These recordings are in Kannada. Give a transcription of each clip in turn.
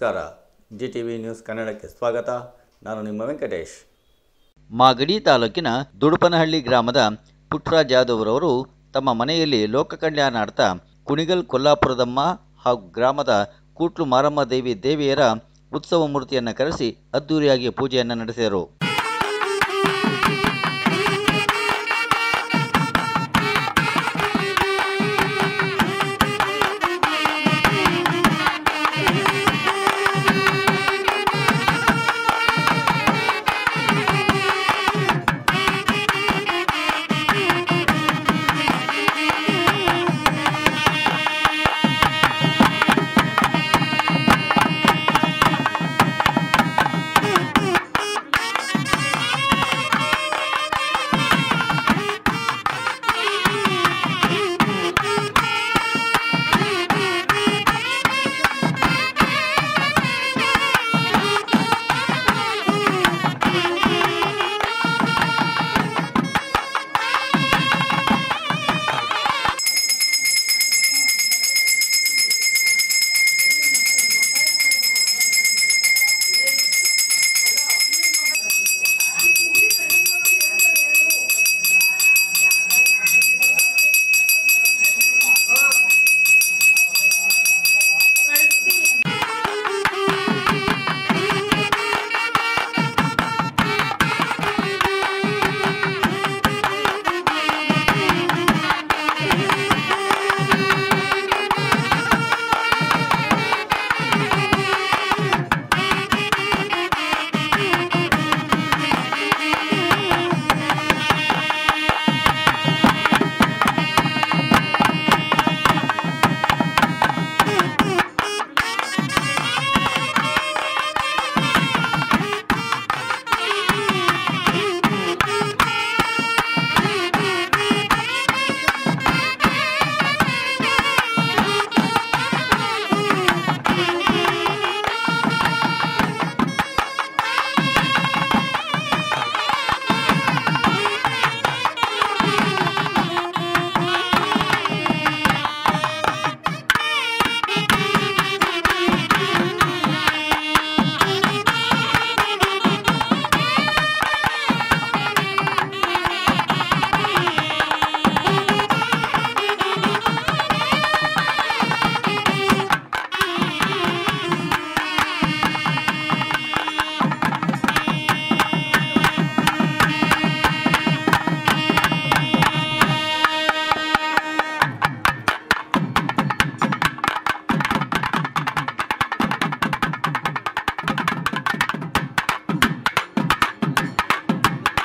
ನಮಸ್ಕಾರ. GTV ನ್ಯೂಸ್ ಕನ್ನಡಕ್ಕೆ ಸ್ವಾಗತ. ನಾನು ನಿಮ್ಮ ವೆಂಕಟೇಶ್. ಮಾಗಡಿ ತಾಲೂಕಿನ ದುಡುಪನಹಳ್ಳಿ ಗ್ರಾಮದ ಪುಟ್ಟರಾಜ್ ಯಾದವ್ ರವರು ತಮ್ಮ ಮನೆಯಲ್ಲಿ ಲೋಕ ಕಲ್ಯಾಣಾರ್ಥ ಕುಣಿಗಲ್ ಕೊಲ್ಲಾಪುರದಮ್ಮ ಹಾಗೂ ಗ್ರಾಮದ ಕೂಟ್ಲು ಮಾರಮ್ಮ ದೇವಿಯರ ಉತ್ಸವ ಮೂರ್ತಿಯನ್ನು ಕರೆಸಿ ಅದ್ದೂರಿಯಾಗಿ ಪೂಜೆಯನ್ನು ನಡೆಸಿದರು.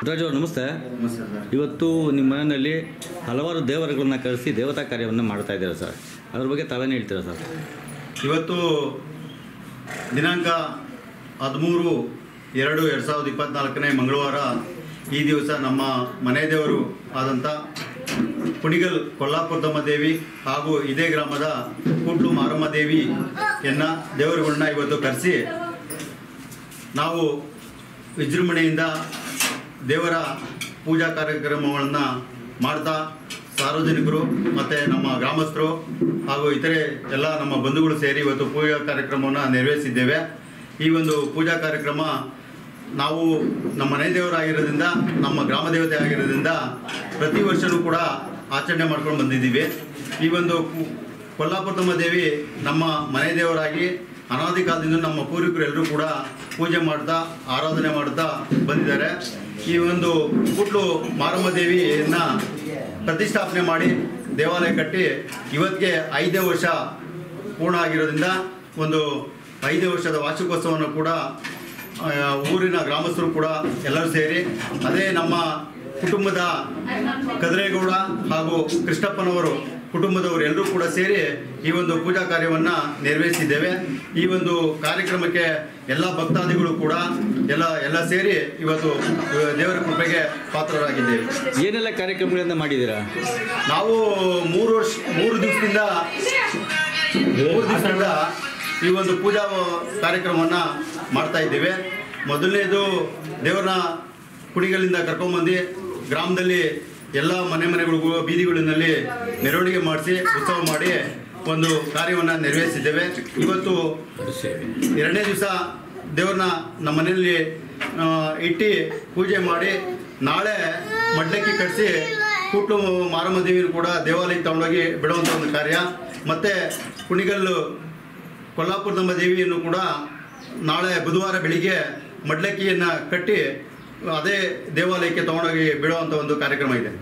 ರಾಜು ಅವರು ನಮಸ್ತೆ. ಇವತ್ತು ನಿಮ್ಮ ಮನೆಯಲ್ಲಿ ಹಲವಾರು ದೇವರುಗಳನ್ನ ಕರೆಸಿ ದೇವತಾ ಕಾರ್ಯವನ್ನು ಮಾಡ್ತಾ ಇದ್ದೀರಾ ಸರ್, ಅದ್ರ ಬಗ್ಗೆ ತಾವೇನು ಹೇಳ್ತೀರಾ ಸರ್? ಇವತ್ತು ದಿನಾಂಕ 13/2/2024 ಮಂಗಳವಾರ ಈ ದಿವಸ ನಮ್ಮ ಮನೆ ದೇವರು ಆದಂಥ ಕುಣಿಗಲ್ ಕೊಲ್ಲಾಪುರದಮ್ಮ ದೇವಿ ಹಾಗೂ ಇದೇ ಗ್ರಾಮದ ಕೂಟ್ಲು ಮಾರಮ್ಮ ದೇವಿಯನ್ನು ದೇವರುಗಳನ್ನ ಇವತ್ತು ಕರೆಸಿ ನಾವು ವಿಜೃಂಭಣೆಯಿಂದ ದೇವರ ಪೂಜಾ ಕಾರ್ಯಕ್ರಮಗಳನ್ನು ಮಾಡ್ತಾ ಸಾರ್ವಜನಿಕರು ಮತ್ತು ನಮ್ಮ ಗ್ರಾಮಸ್ಥರು ಹಾಗೂ ಇತರೆ ಎಲ್ಲ ನಮ್ಮ ಬಂಧುಗಳು ಸೇರಿ ಇವತ್ತು ಪೂಜಾ ಕಾರ್ಯಕ್ರಮವನ್ನು ನೆರವೇರಿಸಿದ್ದೇವೆ. ಈ ಒಂದು ಪೂಜಾ ಕಾರ್ಯಕ್ರಮ ನಾವು ನಮ್ಮ ಮನೆ ದೇವರಾಗಿರೋದ್ರಿಂದ, ನಮ್ಮ ಗ್ರಾಮ ದೇವತೆ ಆಗಿರೋದ್ರಿಂದ ಪ್ರತಿ ವರ್ಷವೂ ಕೂಡ ಆಚರಣೆ ಮಾಡ್ಕೊಂಡು ಬಂದಿದ್ದೀವಿ. ಈ ಒಂದು ಕೊಲ್ಲಾಪುರದಮ್ಮ ದೇವಿ ನಮ್ಮ ಮನೆ ದೇವರಾಗಿ ಅನಾದಿ ಕಾಲದಿಂದ ನಮ್ಮ ಪೂರ್ವಿಕರು ಎಲ್ಲರೂ ಕೂಡ ಪೂಜೆ ಮಾಡ್ತಾ ಆರಾಧನೆ ಮಾಡ್ತಾ ಬಂದಿದ್ದಾರೆ. ಈ ಒಂದು ಕೂಟ್ಲು ಮಾರಮ್ಮ ದೇವಿಯನ್ನು ಪ್ರತಿಷ್ಠಾಪನೆ ಮಾಡಿ ದೇವಾಲಯ ಕಟ್ಟಿ ಇವತ್ತಿಗೆ 5ನೇ ವರ್ಷ ಪೂರ್ಣ ಆಗಿರೋದ್ರಿಂದ ಒಂದು 5ನೇ ವರ್ಷದ ವಾರ್ಷಿಕೋತ್ಸವವನ್ನು ಕೂಡ ಊರಿನ ಗ್ರಾಮಸ್ಥರು ಕೂಡ ಎಲ್ಲರೂ ಸೇರಿ, ಅದೇ ನಮ್ಮ ಕುಟುಂಬದ ಕದ್ರೇಗೌಡ ಹಾಗೂ ಕೃಷ್ಣಪ್ಪನವರು ಕುಟುಂಬದವರು ಎಲ್ಲರೂ ಕೂಡ ಸೇರಿ ಈ ಒಂದು ಪೂಜಾ ಕಾರ್ಯವನ್ನು ನೆರವೇರಿಸಿದ್ದೇವೆ. ಈ ಒಂದು ಕಾರ್ಯಕ್ರಮಕ್ಕೆ ಎಲ್ಲ ಭಕ್ತಾದಿಗಳು ಕೂಡ ಎಲ್ಲ ಸೇರಿ ಇವತ್ತು ದೇವರ ಕೃಪೆಗೆ ಪಾತ್ರರಾಗಿದ್ದೇವೆ. ಏನೆಲ್ಲ ಕಾರ್ಯಕ್ರಮಗಳನ್ನು ಮಾಡಿದ್ದೀರಾ? ನಾವು 3 ದಿವಸದಿಂದ ಈ ಒಂದು ಪೂಜಾ ಕಾರ್ಯಕ್ರಮವನ್ನು ಮಾಡ್ತಾ ಇದ್ದೇವೆ. ಮೊದಲನೇದು ದೇವರನ್ನ ಕುಣಿಗಲ್ಲಿಂದ ಕರ್ಕೊಂಡ್ಬಂದು ಗ್ರಾಮದಲ್ಲಿ ಎಲ್ಲ ಮನೆಗಳಿಗೂ ಬೀದಿಗಳಿನಲ್ಲಿ ಮೆರವಣಿಗೆ ಮಾಡಿಸಿ ಉತ್ಸವ ಮಾಡಿ ಒಂದು ಕಾರ್ಯವನ್ನು ನೆರವೇರಿಸಿದ್ದೇವೆ. ಇವತ್ತು 2ನೇ ದಿವಸ ದೇವ್ರನ್ನ ನಮ್ಮ ಮನೆಯಲ್ಲಿ ಇಟ್ಟು ಪೂಜೆ ಮಾಡಿ ನಾಳೆ ಮಡ್ಲಕ್ಕಿ ಕಟ್ಟಿಸಿ ಕೂಟ್ಲು ಮಾರಮ್ಮ ದೇವಿಯನ್ನು ಕೂಡ ದೇವಾಲಯಕ್ಕೆ ತಗೊಂಡೋಗಿ ಬಿಡುವಂಥ ಒಂದು ಕಾರ್ಯ. ಮತ್ತು ಕುಣಿಗಲ್ಲು ಕೊಲ್ಲಾಪುರದಮ್ಮ ದೇವಿಯನ್ನು ಕೂಡ ನಾಳೆ ಬುಧವಾರ ಬೆಳಿಗ್ಗೆ ಮಡ್ಲಕ್ಕಿಯನ್ನು ಕಟ್ಟಿ ಅದೇ ದೇವಾಲಯಕ್ಕೆ ತಗೊಂಡೋಗಿ ಬಿಡುವಂಥ ಒಂದು ಕಾರ್ಯಕ್ರಮ ಇದೆ.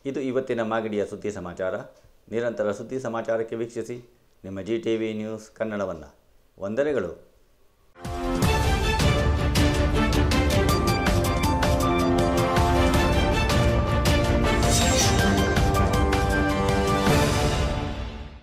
ಇದು ಇವತ್ತಿನ ಮಾಗಡಿಯ ಸುದ್ದಿ ಸಮಾಚಾರ. ನಿರಂತರ ಸುದ್ದಿ ಸಮಾಚಾರಕ್ಕೆ ವೀಕ್ಷಿಸಿ ನಿಮ್ಮ GTV ನ್ಯೂಸ್ ಕನ್ನಡವನ್ನು. ವಂದನೆಗಳು.